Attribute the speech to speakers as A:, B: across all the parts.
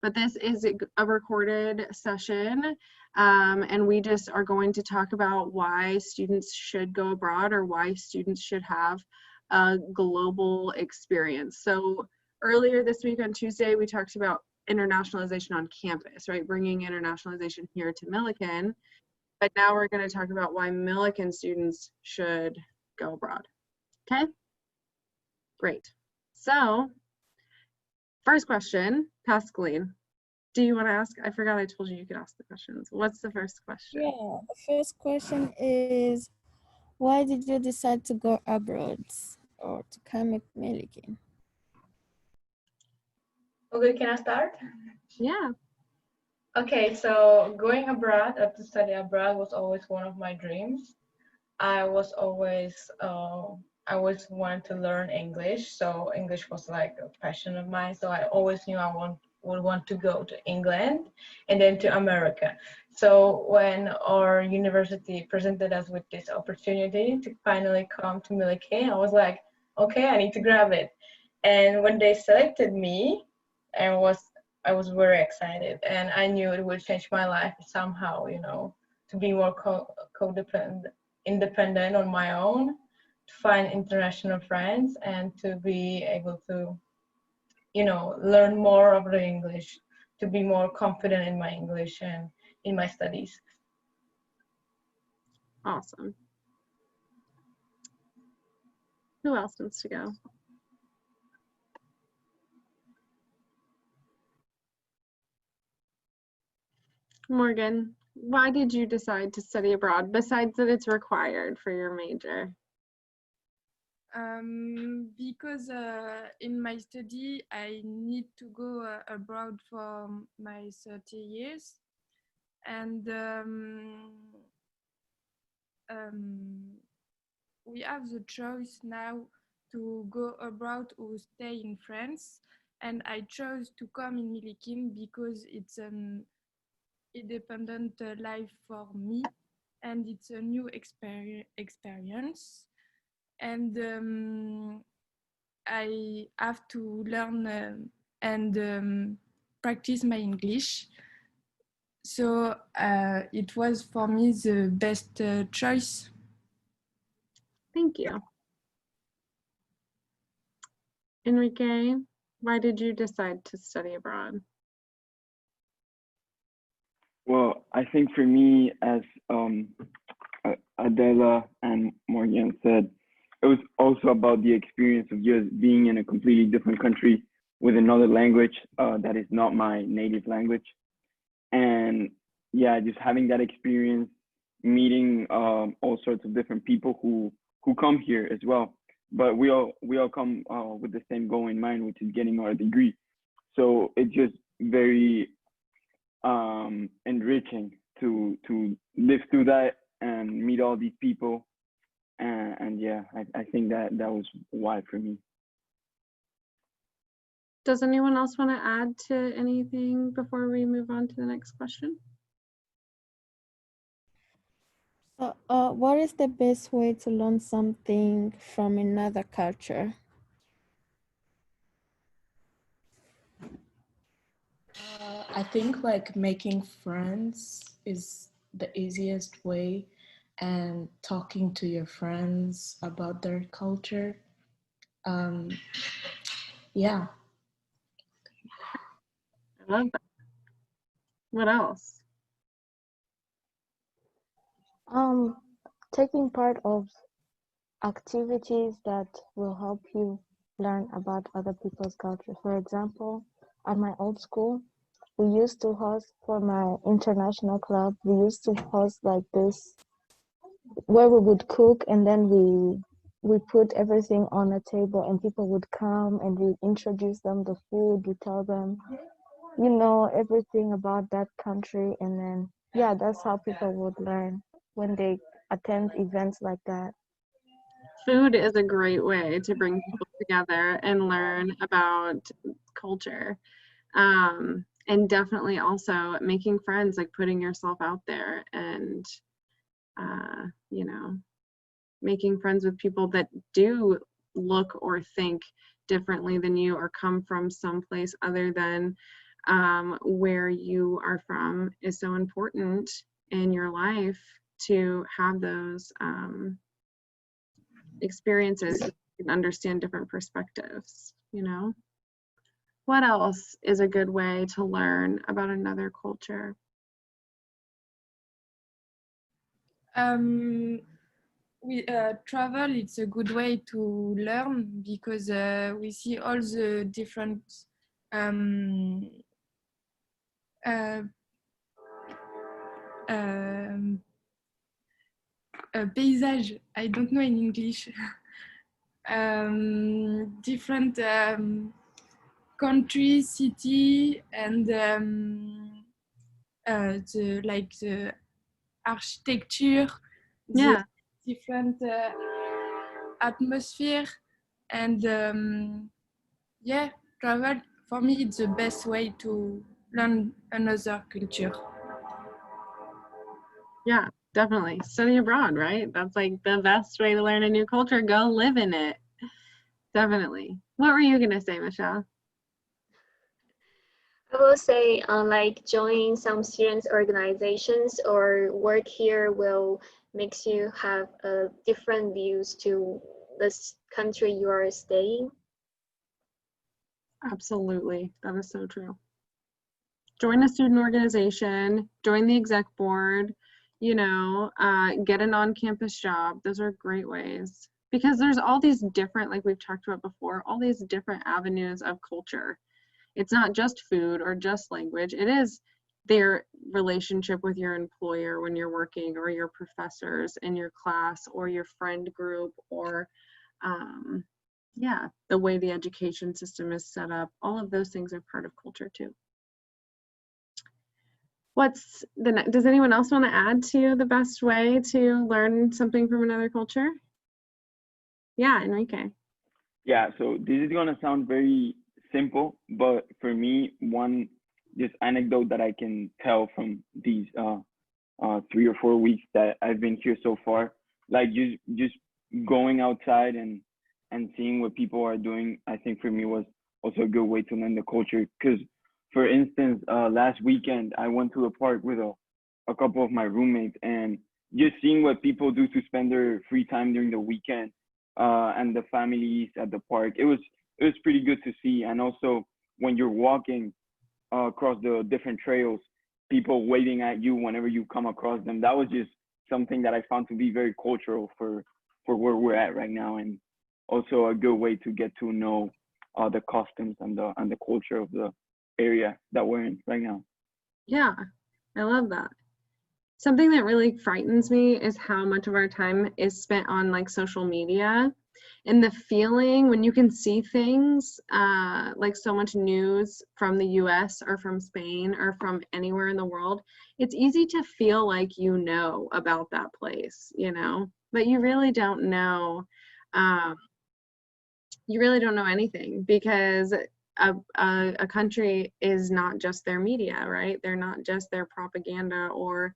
A: but this is a recorded session, and we just are going to talk about why students should go abroad or why students should have a global experience. So earlier this week on Tuesday, we talked about internationalization on campus, right? Bringing internationalization here to Millikan. But now we're going to talk about why Millikan students should go abroad. Okay? Great. So, first question, Pascaline, do you want to ask? I forgot I told you you could ask the questions. What's the first question?
B: Yeah, the first question is, why did you decide to go abroad or to come at Millikan?
C: Okay, can I start?
A: Yeah.
C: Okay, so going abroad to study abroad was always one of my dreams. I always wanted to learn English, so English was like a passion of mine. So I always knew would want to go to England and then to America. So when our university presented us with this opportunity to finally come to Millikan, I was like, okay, I need to grab it. And when they selected me, I was very excited, and I knew it would change my life somehow, to be more codependent, independent on my own, to find international friends, and to be able to, learn more of the English, to be more confident in my English and in my studies.
A: Awesome. Who else wants to go? Morgan, why did you decide to study abroad, besides that it's required for your major?
D: Because in my study, I need to go abroad for my 30 years. And we have the choice now to go abroad or stay in France. And I chose to come in Millikan because it's an independent life for me, and it's a new experience. And I have to learn and practice my English. So it was for me the best choice.
A: Thank you. Enrique, why did you decide to study abroad?
E: Well, I think for me, as Adela and Morgan said, it was also about the experience of just being in a completely different country with another language that is not my native language. And yeah, just having that experience, meeting all sorts of different people who come here as well. But we all come with the same goal in mind, which is getting our degree. So it's just very enriching to live through that and meet all these people. And yeah, I think that was why for me.
A: Does anyone else want to add to anything before we move on to the next question?
B: So, what is the best way to learn something from another culture?
F: I think like making friends is the easiest way, and talking to your friends about their culture. Yeah.
A: I love that. What else?
B: Taking part of activities that will help you learn about other people's culture. For example, at my old school, we used to host, for my international club, we used to host like this, where we would cook, and then we put everything on a table, and people would come and we introduce them the food, we tell them, everything about that country. And then, yeah, that's how people would learn when they attend events like that.
A: Food is a great way to bring people together and learn about culture. And definitely also making friends, like putting yourself out there and, making friends with people that do look or think differently than you or come from someplace other than where you are from is so important in your life to have those experiences so you can understand different perspectives, you know? What else is a good way to learn about another culture?
D: We travel, it's a good way to learn because we see all the different um, uh, um, paysage. I don't know in English. Different country, city, and the architecture, the
A: Yeah,
D: different atmosphere, and yeah, travel for me it's the best way to learn another culture.
A: yeah, definitely. Study abroad, right? That's like the best way to learn a new culture. Go live in it. Definitely. What were you gonna say, Michelle?
G: I will say, like join some students organizations or work here will makes you have different views to this country you are staying.
A: Absolutely. That is so true. Join a student organization, join the exec board, you know, get an on-campus job. Those are great ways because there's all these different, like we've talked about before, all these different avenues of culture. It's not just food or just language. It is their relationship with your employer when you're working, or your professors in your class, or your friend group, or yeah, the way the education system is set up. All of those things are part of culture too. What's the next? Does anyone else want to add to the best way to learn something from another culture? Yeah, Enrique.
E: Yeah, so this is gonna sound very simple, but for me, one just anecdote that I can tell from these 3 or 4 weeks that I've been here so far, like just going outside and seeing what people are doing, I think for me was also a good way to learn the culture. Because, for instance, last weekend I went to the park with a couple of my roommates, and just seeing what people do to spend their free time during the weekend, and the families at the park, it was pretty good to see. And also when you're walking across the different trails, people waving at you whenever you come across them. That was just something that I found to be very cultural for where we're at right now, and also a good way to get to know the customs and the culture of the area that we're in right now.
A: Yeah, I love that. Something that really frightens me is how much of our time is spent on like social media, and the feeling when you can see things like so much news from the US or from Spain or from anywhere in the world, it's easy to feel like you know about that place, you know, but you really don't know. You really don't know anything because a country is not just their media, right? They're not just their propaganda or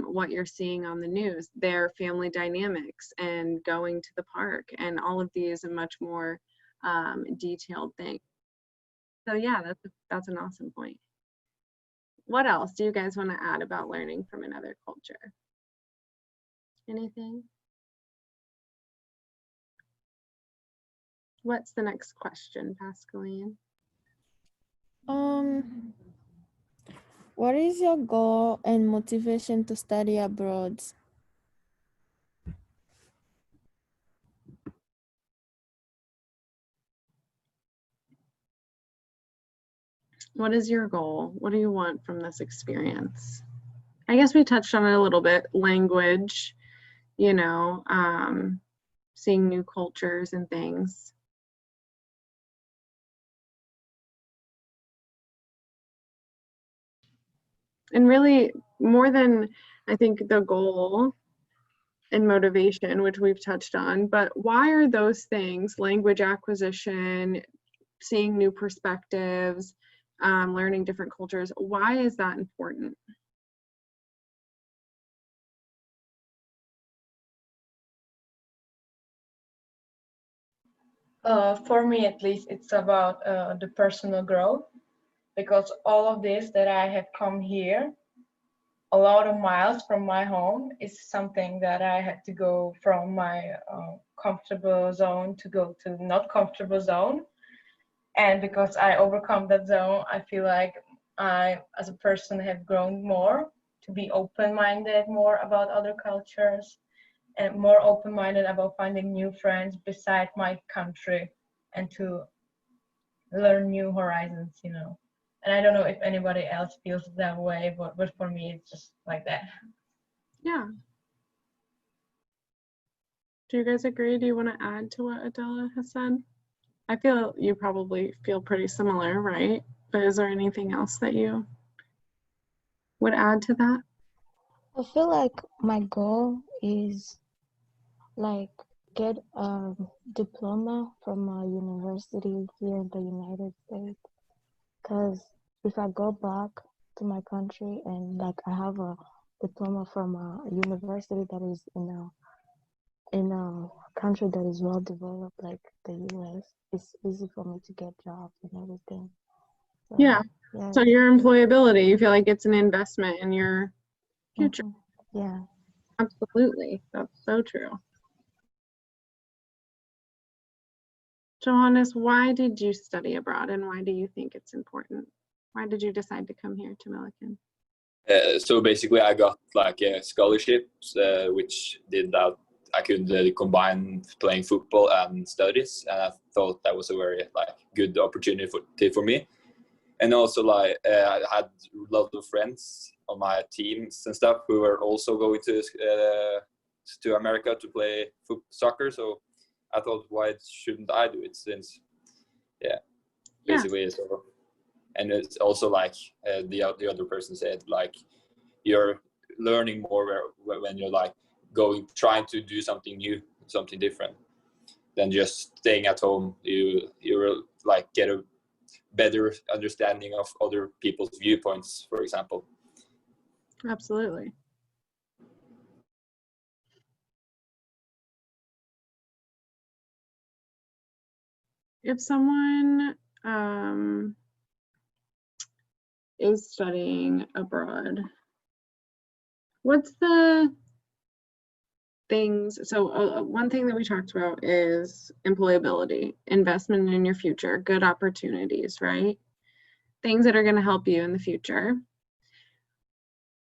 A: what you're seeing on the news, their family dynamics and going to the park and all of these and much more detailed things. So yeah, that's an awesome point. What else do you guys want to add about learning from another culture? Anything? What's the next question, Pascaline?
B: What is your goal and motivation to study abroad?
A: What is your goal? What do you want from this experience? I guess we touched on it a little bit. Language, you know, seeing new cultures and things. And really, more than I think the goal and motivation, which we've touched on, but why are those things, language acquisition, seeing new perspectives, learning different cultures, why is that important?
C: For me, at least, it's about the personal growth. because all of this that I have come here, a lot of miles from my home, is something that I had to go from my comfortable zone to go to not comfortable zone. And because I overcome that zone, I feel like I, as a person, have grown more to be open-minded more about other cultures and more open-minded about finding new friends beside my country and to learn new horizons, you know. And I don't know if anybody else feels that way, but for me, it's just like that.
A: Yeah. Do you guys agree? Do you want to add to what Adela has said? I feel you probably feel pretty similar, right? But is there anything else that you would add to that?
B: I feel like my goal is like get a diploma from a university here in the United States. Because if I go back to my country and like I have a diploma from a university that is in a country that is well developed like the US, it's easy for me to get jobs and everything. So,
A: Yeah.
B: yeah.
A: So your employability, you feel like it's an investment in your future.
B: Yeah.
A: Absolutely. That's so true. Johannes, why did you study abroad and why do you think it's important? Why did you decide to come here to Millikan?
H: So basically, I got like a scholarship, which did that I could combine playing football and studies, and I thought that was a very like good opportunity for me. And also like I had a lot of friends on my teams and stuff who were also going to America to play soccer. So I thought, why shouldn't I do it? Since basically so. And it's also like the other person said, like you're learning more when you're like trying to do something new, something different, than just staying at home. You like get a better understanding of other people's viewpoints, for example.
A: Absolutely. If someone is studying abroad, what's the things? So one thing that we talked about is employability, investment in your future, good opportunities, right? Things that are going to help you in the future.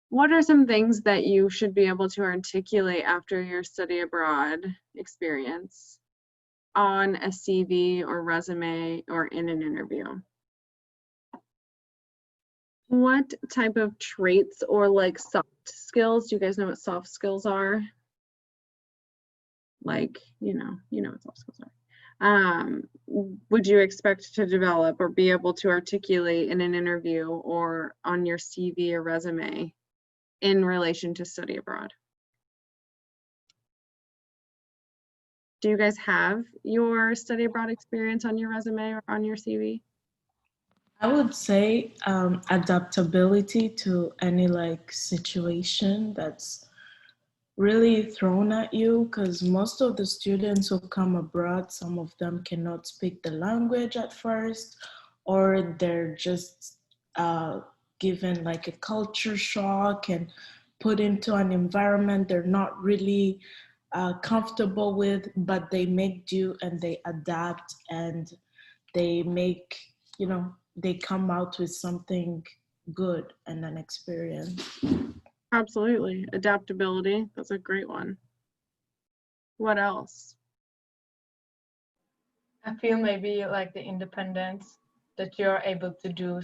A: What are some things that you should be able to articulate after your study abroad experience on a CV or resume or in an interview? What type of traits or like soft skills? Do you guys know what soft skills are? Like, you know what soft skills are. Would you expect to develop or be able to articulate in an interview or on your CV or resume in relation to study abroad? Do you guys have your study abroad experience on your resume or on your CV?
F: I would say adaptability to any like situation that's really thrown at you, because most of the students who come abroad, some of them cannot speak the language at first, or they're just given like a culture shock and put into an environment they're not really comfortable with, but they make do and they adapt and they make, they come out with something good and an experience.
A: Absolutely. Adaptability. That's a great one. What else?
C: I feel maybe like the independence, that you're able to do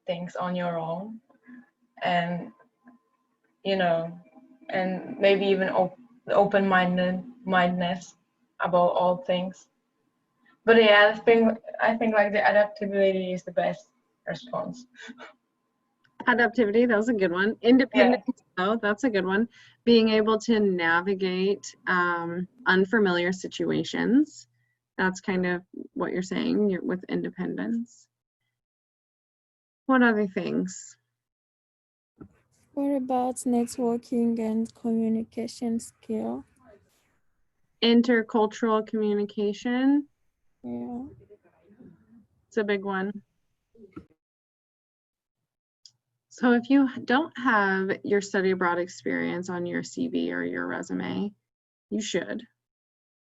C: things on your own, and and maybe even open-mindedness about all things. But yeah, I think like the adaptability is the best response.
A: Adaptivity, that was a good one. Independence, though, that's a good one. Being able to navigate unfamiliar situations. That's kind of what you're saying with independence. What other things?
I: What about networking and communication skill?
A: Intercultural communication.
I: Yeah.
A: It's a big one. So if you don't have your study abroad experience on your CV or your resume, you should.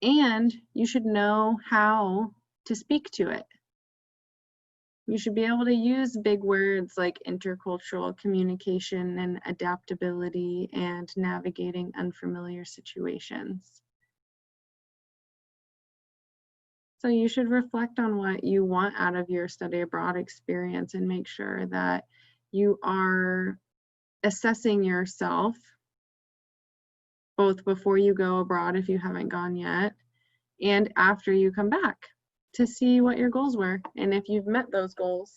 A: And you should know how to speak to it. You should be able to use big words like intercultural communication and adaptability and navigating unfamiliar situations. So you should reflect on what you want out of your study abroad experience and make sure that you are assessing yourself both before you go abroad if you haven't gone yet and after you come back to see what your goals were and if you've met those goals.